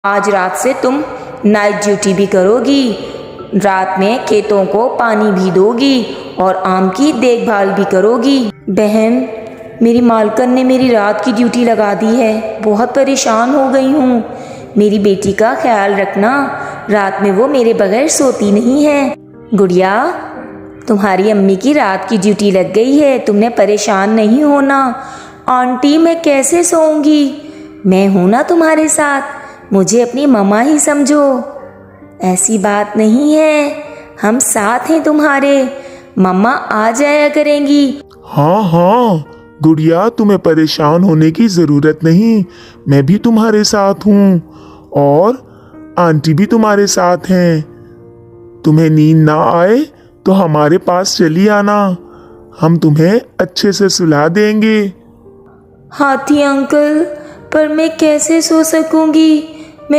आज रात से तुम नाइट ड्यूटी भी करोगी, रात में खेतों को पानी भी दोगी और आम की देखभाल भी करोगी। बहन, मेरी मालकन ने मेरी रात की ड्यूटी लगा दी है, बहुत परेशान हो गई हूँ। मेरी बेटी का ख्याल रखना, रात में वो मेरे बगैर सोती नहीं है। गुड़िया, तुम्हारी अम्मी की रात की ड्यूटी लग गई है, तुमने परेशान नहीं होना। आंटी, मैं कैसे सोऊंगी? मैं हूं ना तुम्हारे साथ, मुझे अपनी मम्मा ही समझो। ऐसी बात नहीं है, हम साथ हैं तुम्हारे, मम्मा आ जाया करेंगी। हाँ हाँ गुड़िया, तुम्हें परेशान होने की ज़रूरत नहीं, मैं भी तुम्हारे साथ हूँ और आंटी भी तुम्हारे साथ हैं। तुम्हें नींद ना आए तो हमारे पास चली आना, हम तुम्हें अच्छे से सुला देंगे। हाथी अंकल, पर मैं कैसे सो सकूंगी?